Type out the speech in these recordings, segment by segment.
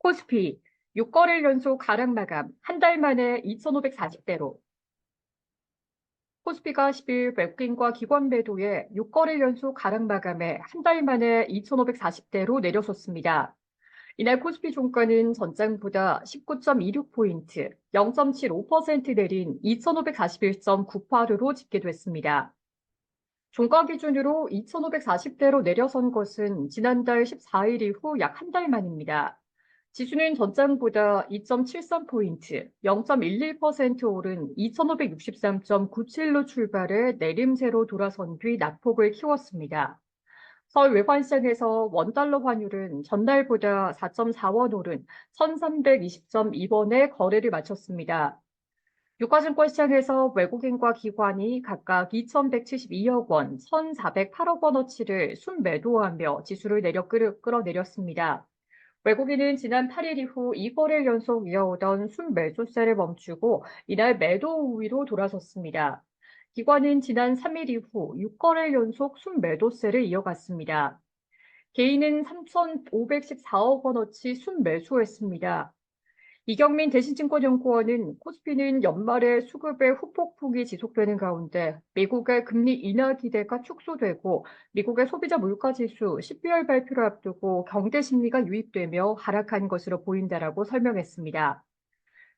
코스피 6거래일 연속 하락 마감, 한 달 만에 2,540대로. 코스피가 10일 외국인과 기관 매도에 6거래일 연속 하락 마감에 한 달 만에 2,540대로 내려섰습니다. 이날 코스피 종가는 전장보다 19.26포인트, 0.75% 내린 2,541.98으로 집계됐습니다. 종가 기준으로 2,540대로 내려선 것은 지난달 14일 이후 약 한 달 만입니다. 지수는 전장보다 2.73포인트, 0.11% 오른 2,563.97로 출발해 내림세로 돌아선 뒤 낙폭을 키웠습니다. 서울 외환시장에서 원달러 환율은 전날보다 4.4원 오른 1,320.2원에 거래를 마쳤습니다. 유가증권 시장에서 외국인과 기관이 각각 2,172억 원, 1,408억 원어치를 순매도하며 지수를 끌어내렸습니다. 외국인은 지난 8일 이후 2거래일 연속 이어오던 순매수세를 멈추고 이날 매도 우위로 돌아섰습니다. 기관은 지난 3일 이후 6거래일 연속 순매도세를 이어갔습니다. 개인은 3,514억 원어치 순매수했습니다. 이경민 대신증권연구원은 코스피는 연말에 수급의 후폭풍이 지속되는 가운데 미국의 금리 인하 기대가 축소되고 미국의 소비자 물가지수 CPI 발표를 앞두고 경제 심리가 유입되며 하락한 것으로 보인다라고 설명했습니다.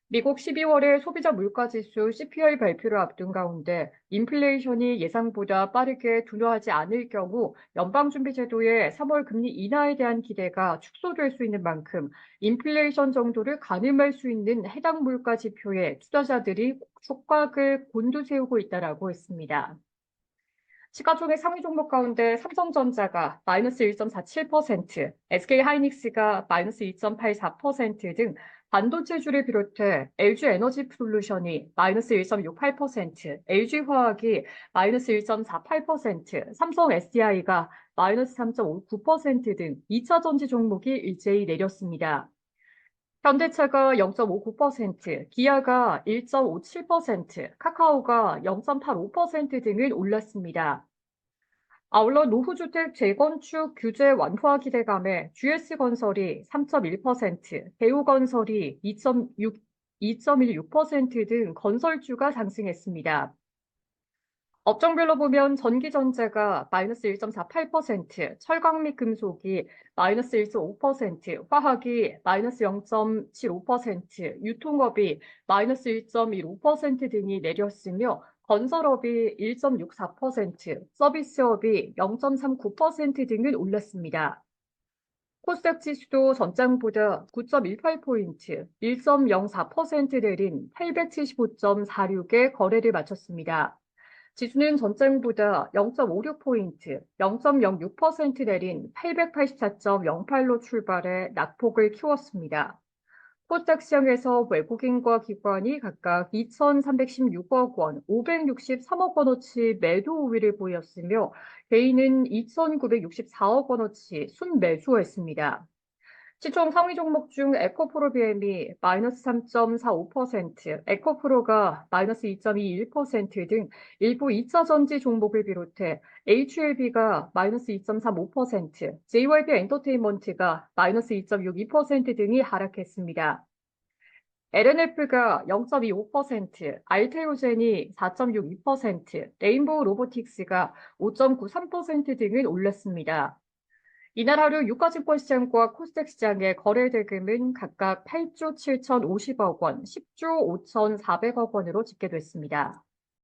미국 12월에 소비자 물가지수 CPI 발표를 앞둔 가운데 인플레이션이 예상보다 빠르게 둔화하지 않을 경우 연방준비제도의 3월 금리 인하에 대한 기대가 축소될 수 있는 만큼 인플레이션 정도를 가늠할 수 있는 해당 물가 지표에 투자자들이 촉각을 곤두세우고 있다라고 했습니다. 시가총액 상위 종목 가운데 삼성전자가 마이너스 1.47%, SK하이닉스가 마이너스 2.84% 등 반도체주를 비롯해 LG에너지솔루션이 마이너스 1.68%, LG화학이 마이너스 1.48%, 삼성 SDI가 마이너스 3.59%등 2차 전지 종목이 일제히 내렸습니다. 현대차가 0.59%, 기아가 1.57%, 카카오가 0.85% 등을 올랐습니다. 아울러 노후주택 재건축 규제 완화 기대감에 GS건설이 3.1%, 대우건설이 2.16% 등 건설주가 상승했습니다. 업종별로 보면 전기전자가 마이너스 1.48%, 철강 및 금속이 마이너스 1.5%, 화학이 마이너스 0.75%, 유통업이 마이너스 1.15% 등이 내렸으며 건설업이 1.64%, 서비스업이 0.39% 등을 올랐습니다. 코스닥 지수도 전장보다 9.18포인트, 1.04% 내린 875.46에 거래를 마쳤습니다. 지수는 전장보다 0.56포인트, 0.06% 내린 884.08로 출발해 낙폭을 키웠습니다. 코스닥 시장에서 외국인과 기관이 각각 2,316억 원, 563억 원어치 매도 우위를 보였으며 개인은 2,964억 원어치 순매수했습니다. 시총 상위 종목 중 에코프로 BM이 마이너스 3.45%, 에코프로가 마이너스 2.21% 등 일부 2차 전지 종목을 비롯해 HLB가 마이너스 2.35%, JYP 엔터테인먼트가 마이너스 2.62% 등이 하락했습니다. LNF가 0.25%, 알테오젠이 4.62%, 레인보우 로보틱스가 5.93% 등을 올랐습니다. 이날 하루 유가증권 시장과 코스닥 시장의 거래 대금은 각각 8조 7,050억 원, 10조 5,400억 원으로 집계됐습니다.